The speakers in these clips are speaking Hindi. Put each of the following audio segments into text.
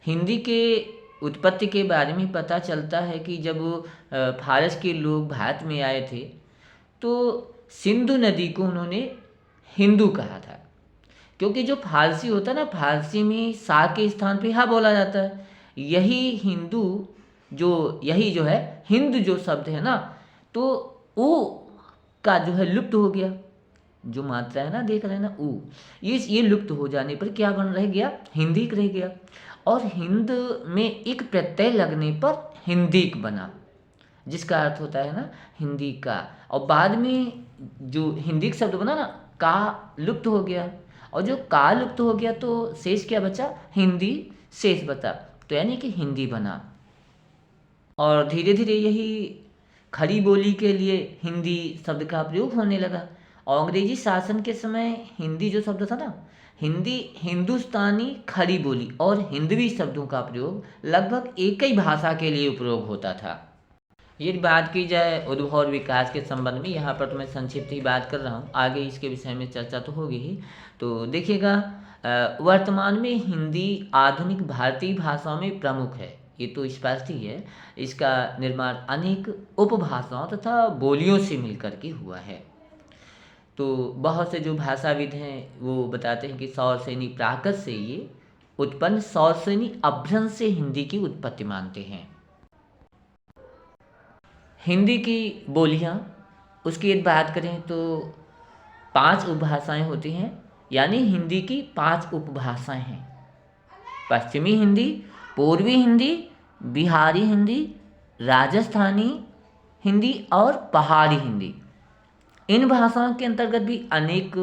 हिंदी के उत्पत्ति के बारे में पता चलता है कि जब फारस के लोग भारत में आए थे तो सिंधु नदी को उन्होंने हिंदू कहा था। क्योंकि जो फारसी होता है ना, फारसी में सा के स्थान पे हा बोला जाता है। यही हिंदू यही जो है हिंद जो शब्द है ना, तो ऊ का जो है लुप्त हो गया। जो मात्रा है ना, देख रहे हैं ना, ऊ, ये लुप्त हो जाने पर क्या बन रह गया, हिंदी रह गया। और हिंद में एक प्रत्यय लगने पर हिंदीक बना, जिसका अर्थ होता है ना हिंदी का। और बाद में जो हिंदी शब्द बना ना, का लुप्त हो गया। और जो का लुप्त हो गया तो शेष क्या बचा, हिंदी शेष बचा। तो यानी कि हिंदी बना। और धीरे धीरे यही खड़ी बोली के लिए हिंदी शब्द का प्रयोग होने लगा। और अंग्रेजी शासन के समय हिंदी जो शब्द था ना, हिंदी हिंदुस्तानी खड़ी बोली और हिंदवी शब्दों का प्रयोग लगभग एक ही भाषा के लिए उपयोग होता था। यदि बात की जाए उद्भव और विकास के संबंध में, यहाँ पर तो मैं संक्षिप्त ही बात कर रहा हूँ, आगे इसके विषय में चर्चा तो होगी ही। तो देखिएगा, वर्तमान में हिंदी आधुनिक भारतीय भाषाओं में प्रमुख है, ये तो स्पष्ट ही है। इसका निर्माण अनेक उपभाषाओं तथा बोलियों से मिलकर के हुआ है। तो बहुत से जो भाषाविद हैं वो बताते हैं कि सौरसेनी प्राकृत से ये उत्पन्न सौरसेनी अभ्रंश से हिंदी की उत्पत्ति मानते हैं। हिंदी की बोलियाँ, उसकी यदि बात करें तो 5 उपभाषाएं होती हैं, यानी हिंदी की 5 उपभाषाएं हैं। पश्चिमी हिंदी, पूर्वी हिंदी, बिहारी हिंदी, राजस्थानी हिंदी और पहाड़ी हिंदी। इन भाषाओं के अंतर्गत भी अनेक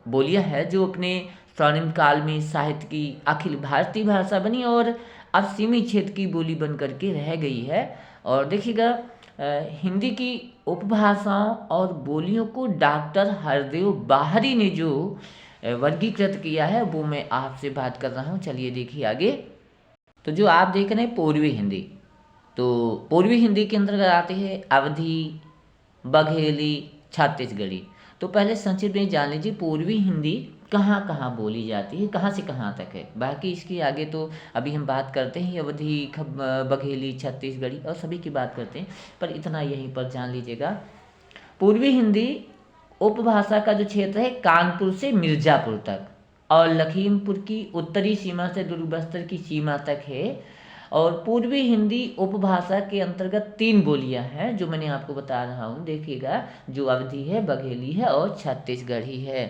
बोलियां हैं जो अपने स्वर्णिम काल में साहित्य की अखिल भारतीय भाषा बनी और अब सीमी क्षेत्र की बोली बन करके रह गई है। और देखिएगा, हिंदी की उपभाषाओं और बोलियों को डॉक्टर हरदेव बाहरी ने जो वर्गीकृत किया है वो मैं आपसे बात कर रहा हूँ। चलिए देखिए आगे। तो जो आप देख रहे हैं पूर्वी हिंदी, तो पूर्वी हिंदी के अंतर्गत आते हैं अवधी, बघेली, छत्तीसगढ़ी। तो पहले संक्षिप्त में जान लीजिए पूर्वी हिंदी कहाँ कहाँ बोली जाती है, कहाँ से कहाँ तक है। बाकी इसके आगे तो अभी हम बात करते हैं अवधी, बघेली, छत्तीसगढ़ी और सभी की बात करते हैं, पर इतना यहीं पर जान लीजिएगा। पूर्वी हिंदी उपभाषा का जो क्षेत्र है कानपुर से मिर्ज़ापुर तक और लखीमपुर की उत्तरी सीमा से दुर्गबस्तर की सीमा तक है। और पूर्वी हिंदी उपभाषा के अंतर्गत 3 बोलियां हैं जो मैंने आपको बता रहा हूँ। देखिएगा, जो अवधी है, बघेली है और छत्तीसगढ़ी है।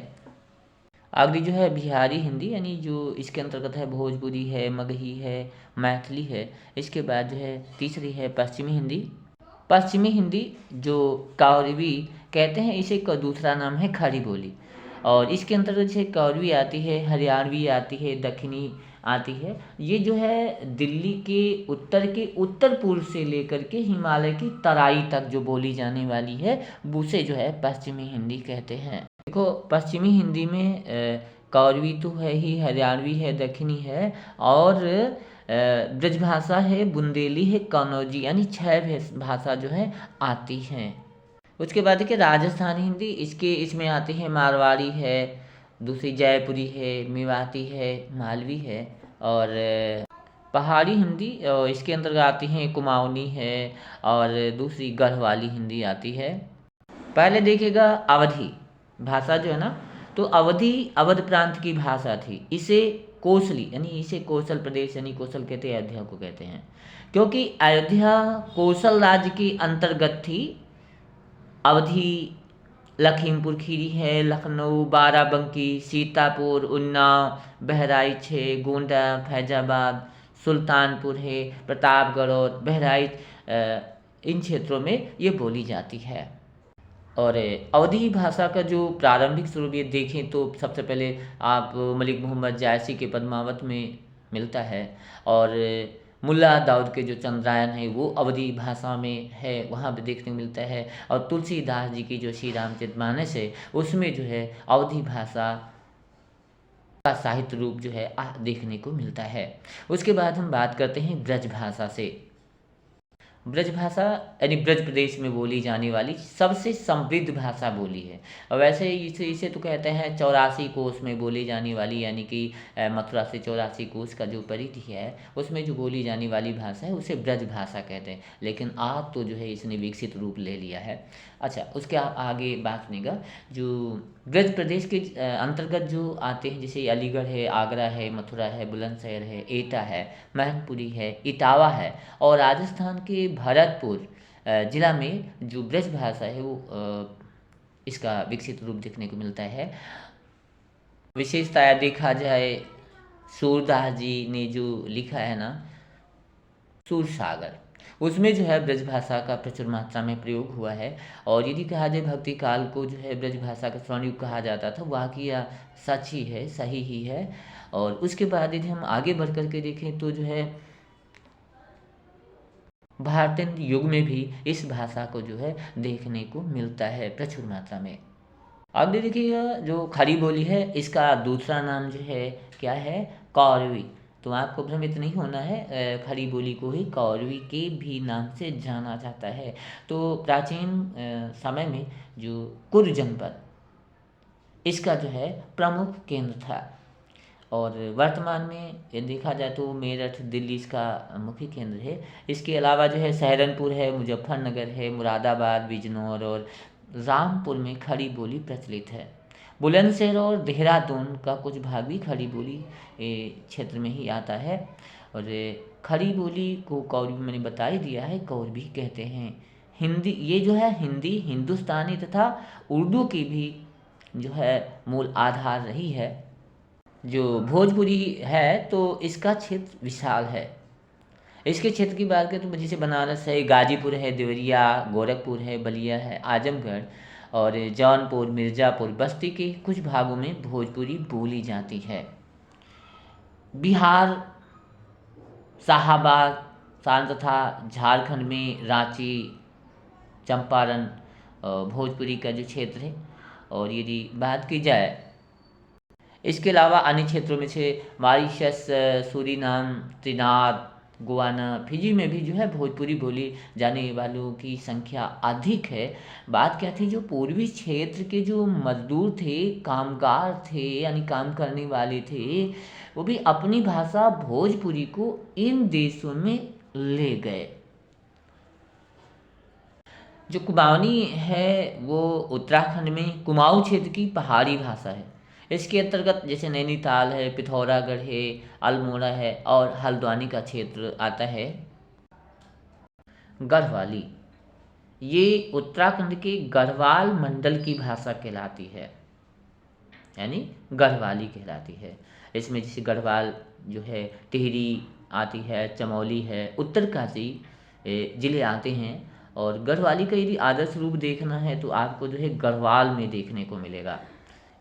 अगली जो है बिहारी हिंदी, यानी जो इसके अंतर्गत है भोजपुरी है, मगही है, मैथिली है। इसके बाद जो है तीसरी है पश्चिमी हिंदी। पश्चिमी हिंदी जो कौरवी कहते हैं, इसे का दूसरा नाम है खड़ी बोली। और इसके अंतर्गत जैसे कौरवी आती है, हरियाणवी आती है, दक्षिणी आती है। ये जो है दिल्ली के उत्तर पूर्व से लेकर के हिमालय की तराई तक जो बोली जाने वाली है उसे जो है पश्चिमी हिंदी कहते हैं। देखो, पश्चिमी हिंदी में कौरवी तो है ही, हरियाणवी है, दक्षिणी है और ब्रजभाषा है, बुंदेली है, कन्नौजी, यानी 6 भाषा जो है आती हैं। उसके बाद देखिए राजस्थानी हिंदी, इसमें आती है मारवाड़ी है, दूसरी जयपुरी है, मेवाती है, मालवी है। और पहाड़ी हिंदी इसके अंतर्गत आती हैं कुमाऊनी है और दूसरी गढ़वाली हिंदी आती है। पहले देखिएगा अवधी भाषा जो है ना, तो अवधी अवध प्रांत की भाषा थी। इसे कोसली, यानी इसे कोसल प्रदेश, यानी कोसल कहते हैं, अयोध्या को कहते हैं, क्योंकि अयोध्या कोसल राज्य की अंतर्गत थी। अवधी लखीमपुर खीरी है, लखनऊ, बाराबंकी, सीतापुर, उन्नाव, बहराइच है, गोंडा, फैजाबाद, सुल्तानपुर है, प्रतापगढ़ और बहराइच, इन क्षेत्रों में ये बोली जाती है। और अवधी भाषा का जो प्रारंभिक स्वरूप ये देखें तो सबसे पहले आप मलिक मोहम्मद जायसी के पद्मावत में मिलता है। और मुल्ला दाऊद के जो चंद्रायन है वो अवधी भाषा में है, वहाँ पे देखने को मिलता है। और तुलसीदास जी की जो श्री रामचरितमानस है उसमें जो है अवधी भाषा का साहित्य रूप जो है देखने को मिलता है। उसके बाद हम बात करते हैं ब्रज भाषा से। ब्रज भाषा यानी ब्रज प्रदेश में बोली जाने वाली सबसे समृद्ध भाषा बोली है। और वैसे इसे इसे तो कहते हैं 84 कोस में बोली जाने वाली, यानी कि मथुरा से 84 कोस का जो परिधि है उसमें जो बोली जाने वाली भाषा है उसे ब्रज भाषा कहते हैं। लेकिन आज तो जो है इसने विकसित रूप ले लिया है। अच्छा, उसके आगे बात सुनिएगा। जो ब्रज प्रदेश के अंतर्गत जो आते हैं, जैसे अलीगढ़ है, आगरा है, मथुरा है, बुलंदशहर है, एटा है, मैनपुरी है, इटावा है, और राजस्थान के भरतपुर जिला में जो ब्रज भाषा है वो इसका विकसित रूप देखने को मिलता है। विशेषतया देखा जाए, सूरदास जी ने जो लिखा है ना सूर सागर, उसमें जो है ब्रज भाषा का प्रचुर मात्रा में प्रयोग हुआ है। और यदि कहा जाए भक्ति काल को जो है ब्रज भाषा का स्वर्ण युग कहा जाता था, वाकया सच ही है, सही ही है। और उसके बाद यदि हम आगे बढ़ कर के देखें तो जो है भारतीय युग में भी इस भाषा को जो है देखने को मिलता है प्रचुर मात्रा में। अब देखिए, जो खड़ी बोली है इसका दूसरा नाम जो है क्या है, कौरवी। तो आपको भ्रमित नहीं होना है, खड़ी बोली को ही कौरवी के भी नाम से जाना जाता है। तो प्राचीन समय में जो कुरु जनपद इसका जो है प्रमुख केंद्र था, और वर्तमान में ये देखा जाए तो मेरठ दिल्ली इसका मुख्य केंद्र है। इसके अलावा जो है सहारनपुर है, मुजफ्फरनगर है, मुरादाबाद, बिजनौर और रामपुर में खड़ी बोली प्रचलित है। बुलंदशहर और देहरादून का कुछ भाग भी खड़ी बोली क्षेत्र में ही आता है। और खड़ी बोली को कौरवी मैंने बता ही दिया है, कौरवी कहते हैं। हिंदी, ये जो है हिंदी हिंदुस्तानी तथा उर्दू की भी जो है मूल आधार रही है। जो भोजपुरी है तो इसका क्षेत्र विशाल है। इसके क्षेत्र की बात करें तो जैसे बनारस है, गाजीपुर है, देवरिया, गोरखपुर है, बलिया है, आजमगढ़ और जौनपुर, मिर्ज़ापुर, बस्ती के कुछ भागों में भोजपुरी बोली जाती है। बिहार, शाहाबाद, सारण तथा झारखंड में रांची, चंपारण भोजपुरी का जो क्षेत्र है। और यदि बात की जाए इसके अलावा अन्य क्षेत्रों में से मॉरिशस, सूरीनाम, त्रिनाद, गुयाना, फिजी में भी जो है भोजपुरी बोली जाने वालों की संख्या अधिक है। बात क्या थी, जो पूर्वी क्षेत्र के जो मजदूर थे, कामगार थे, यानी काम करने वाले थे, वो भी अपनी भाषा भोजपुरी को इन देशों में ले गए। जो कुमाऊनी है वो उत्तराखंड में कुमाऊं क्षेत्र की पहाड़ी भाषा है। इसके अंतर्गत जैसे नैनीताल है, पिथौरागढ़ है, अल्मोड़ा है और हल्द्वानी का क्षेत्र आता है। गढ़वाली, ये उत्तराखंड के गढ़वाल मंडल की भाषा कहलाती है, यानी गढ़वाली कहलाती है। इसमें जैसे गढ़वाल जो है टिहरी आती है, चमौली है, उत्तरकाशी जिले आते हैं। और गढ़वाली का यदि आदर्श रूप देखना है तो आपको जो है गढ़वाल में देखने को मिलेगा।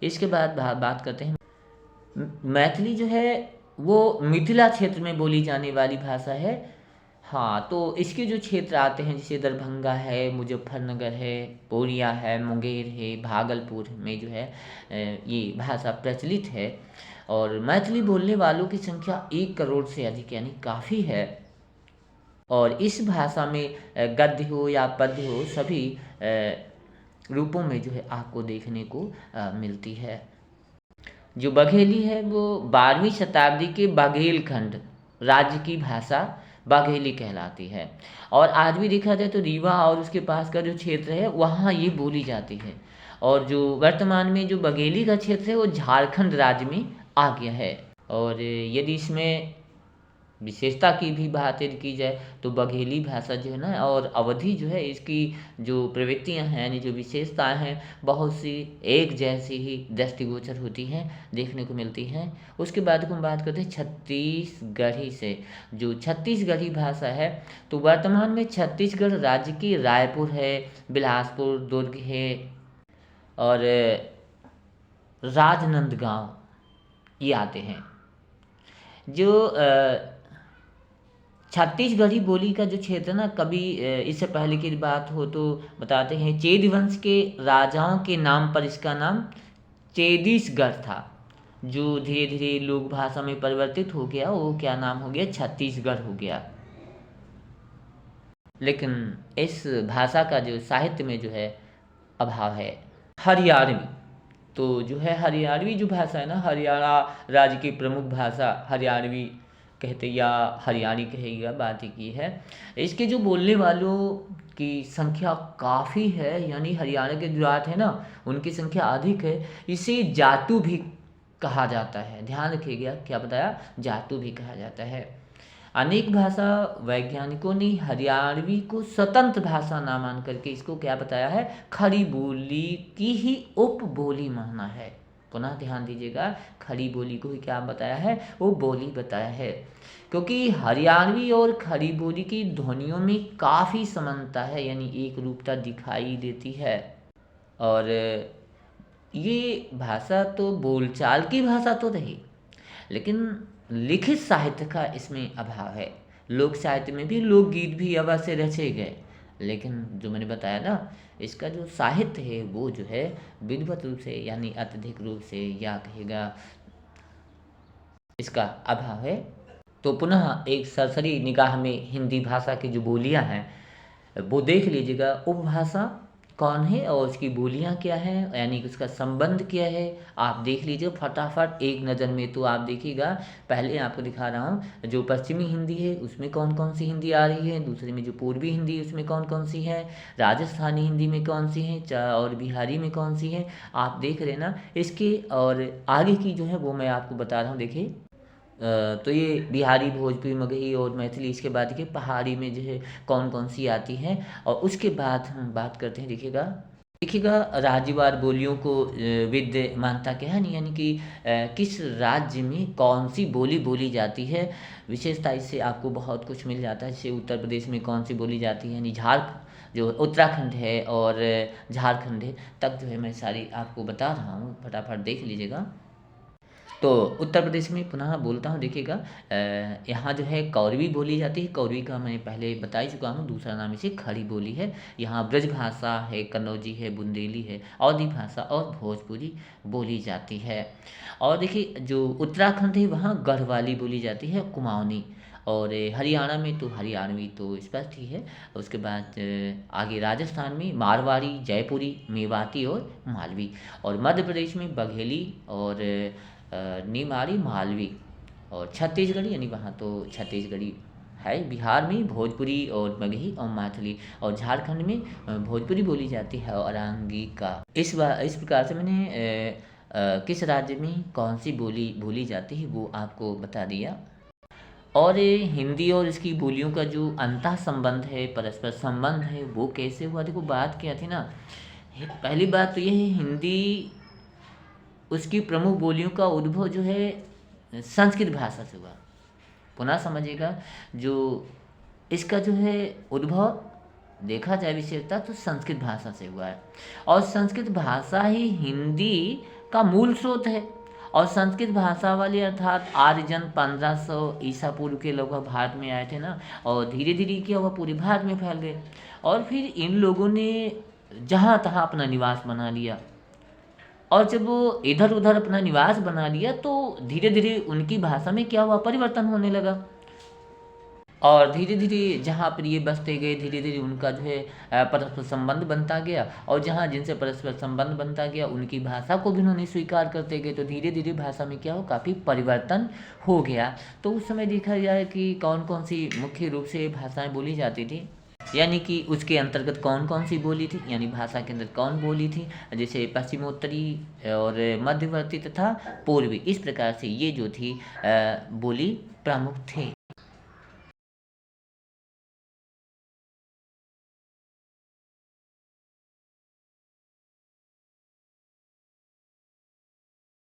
इसके बाद बात करते हैं मैथिली, जो है वो मिथिला क्षेत्र में बोली जाने वाली भाषा है। हाँ, तो इसके जो क्षेत्र आते हैं जैसे दरभंगा है, मुजफ्फरनगर है, पूर्णिया है, मुंगेर है, भागलपुर में जो है ये भाषा प्रचलित है। और मैथिली बोलने वालों की संख्या 1 करोड़ से अधिक, यानी काफ़ी है। और इस भाषा में गद्य हो या पद्य हो, सभी रूपों में जो है आपको देखने को मिलती है। जो बघेली है वो 12वीं शताब्दी के बघेलखंड राज्य की भाषा बघेली कहलाती है। और आज भी देखा जाए तो रीवा और उसके पास का जो क्षेत्र है वहाँ ये बोली जाती है। और जो वर्तमान में जो बघेली का क्षेत्र है वो झारखंड राज्य में आ गया है। और यदि इसमें विशेषता की भी बात यदि की जाए तो बघेली भाषा जो है ना और अवधी जो है, इसकी जो प्रवृत्तियां हैं यानी जो विशेषताएं हैं बहुत सी एक जैसी ही दृष्टिगोचर होती हैं, देखने को मिलती हैं। उसके बाद हम बात करते हैं छत्तीसगढ़ी से। जो छत्तीसगढ़ी भाषा है तो वर्तमान में छत्तीसगढ़ राज्य की रायपुर है, बिलासपुर, दुर्ग है और राजनांदगांव ये आते हैं। जो छत्तीसगढ़ी बोली का जो क्षेत्र ना, कभी इससे पहले की बात हो तो बताते हैं चेद वंश के राजाओं के नाम पर इसका नाम चेदीसगढ़ था। जो धीरे धीरे लोक भाषा में परिवर्तित हो गया, वो क्या नाम हो गया, छत्तीसगढ़ हो गया। लेकिन इस भाषा का जो साहित्य में जो है अभाव है। हरियाणवी, तो जो है हरियाणवी जो भाषा है ना, हरियाणा राज्य की प्रमुख भाषा हरियाणवी कहते या हरियाणी कहेगा, बात ही की है। इसके जो बोलने वालों की संख्या काफ़ी है, यानी हरियाणा के जो जाट है ना उनकी संख्या अधिक है। इसे जाटू भी कहा जाता है, ध्यान रखिएगा, क्या बताया, जाटू भी कहा जाता है। अनेक भाषा वैज्ञानिकों ने हरियाणवी को स्वतंत्र भाषा ना मान करके इसको क्या बताया है, खड़ी बोली की ही उपबोली माना है। पुनः ध्यान दीजिएगा, खड़ी बोली को ही क्या बताया है, वो बोली बताया है। क्योंकि हरियाणवी और खड़ी बोली की ध्वनियों में काफ़ी समानता है, यानी एक रूपता दिखाई देती है। और ये भाषा तो बोलचाल की भाषा तो रही, लेकिन लिखित साहित्य का इसमें अभाव है। लोक साहित्य में भी लोकगीत भी अवश्य रचे गए, लेकिन जो मैंने बताया ना, इसका जो साहित्य है वो जो है विधिवत रूप से यानी अत्यधिक रूप से या कहेगा इसका अभाव है। तो पुनः एक सरसरी निगाह में हिंदी भाषा की जो बोलियां हैं वो देख लीजिएगा। उपभाषा कौन है और उसकी बोलियां क्या है, यानी कि उसका संबंध क्या है, आप देख लीजिए फटाफट एक नज़र में। तो आप देखिएगा, पहले आपको दिखा रहा हूँ जो पश्चिमी हिंदी है उसमें कौन कौन सी हिंदी आ रही है, दूसरे में जो पूर्वी हिंदी है उसमें कौन कौन सी है, राजस्थानी हिंदी में कौन सी है और बिहारी में कौन सी है, आप देख रहे ना इसके। और आगे की जो है वो मैं आपको बता रहा हूँ, देखिए। तो ये बिहारी, भोजपुरी, मगही और मैथिली, इसके बाद देखिए पहाड़ी में जो है कौन कौन सी आती हैं। और उसके बाद हम बात करते हैं, देखिएगा देखिएगा राज्यवार बोलियों को विद्य मानता क्या है, यानी कि किस राज्य में कौन सी बोली बोली जाती है, विशेषता इससे आपको बहुत कुछ मिल जाता है। जैसे उत्तर प्रदेश में कौन सी बोली जाती है, यानी जो उत्तराखंड है और झारखंड है तक जो है मैं सारी आपको बता रहा हूँ, फटाफट देख लीजिएगा। तो उत्तर प्रदेश में पुनः बोलता हूँ, देखिएगा यहाँ जो है कौरवी बोली जाती है। कौरवी का मैं पहले बता ही चुका हूँ, दूसरा नाम इसे खड़ी बोली है। यहाँ ब्रज भाषा है, कन्नौजी है, बुंदेली है, अवधी भाषा और भोजपुरी बोली जाती है। और देखिए जो उत्तराखंड है वहाँ गढ़वाली बोली जाती है, कुमाऊनी। और हरियाणा में तो हरियाणवी तो स्पष्ट ही है। उसके बाद आगे राजस्थान में मारवाड़ी, जयपुरी, मेवाती और मालवी। और मध्य प्रदेश में बघेली और निमाड़ी, मालवी। और छत्तीसगढ़ी, यानी वहाँ तो छत्तीसगढ़ी है। बिहार में भोजपुरी और मगही और मैथिली। और झारखंड में भोजपुरी बोली जाती है और अंगिका। इस प्रकार से मैंने किस राज्य में कौन सी बोली बोली जाती है वो आपको बता दिया। और ये हिंदी और इसकी बोलियों का जो अंतः संबंध है, परस्पर संबंध है, वो कैसे हुआ, देखो बात क्या थी ना। पहली बात तो ये है, हिंदी उसकी प्रमुख बोलियों का उद्भव जो है संस्कृत भाषा से हुआ। पुनः समझिएगा, जो इसका जो है उद्भव देखा जाए विशेषता तो संस्कृत भाषा से हुआ है। और संस्कृत भाषा ही हिंदी का मूल स्रोत है। और संस्कृत भाषा वाले अर्थात आर्यजन 1500 ईसा पूर्व के लगभग भारत में आए थे ना, और धीरे धीरे क्या हुआ, पूरे भारत में फैल गए। और फिर इन लोगों ने जहाँ तहाँ अपना निवास बना लिया। और जब वो इधर उधर अपना निवास बना लिया तो धीरे धीरे उनकी भाषा में क्या हुआ, परिवर्तन होने लगा। और धीरे धीरे जहाँ पर ये बसते गए, धीरे धीरे उनका जो है परस्पर संबंध बनता गया। और जहाँ जिनसे परस्पर संबंध बनता गया उनकी भाषा को भी उन्होंने स्वीकार करते गए, तो धीरे धीरे भाषा में क्या हो, काफ़ी परिवर्तन हो गया। तो उस समय देखा जाए कि कौन कौन सी मुख्य रूप से भाषाएँ बोली जाती थी, यानी कि उसके अंतर्गत कौन कौन सी बोली थी, यानी भाषा के अंदर कौन बोली थी। जैसे पश्चिमोत्तरी और मध्यवर्ती तथा पूर्वी, इस प्रकार से ये जो थी बोली प्रमुख थे।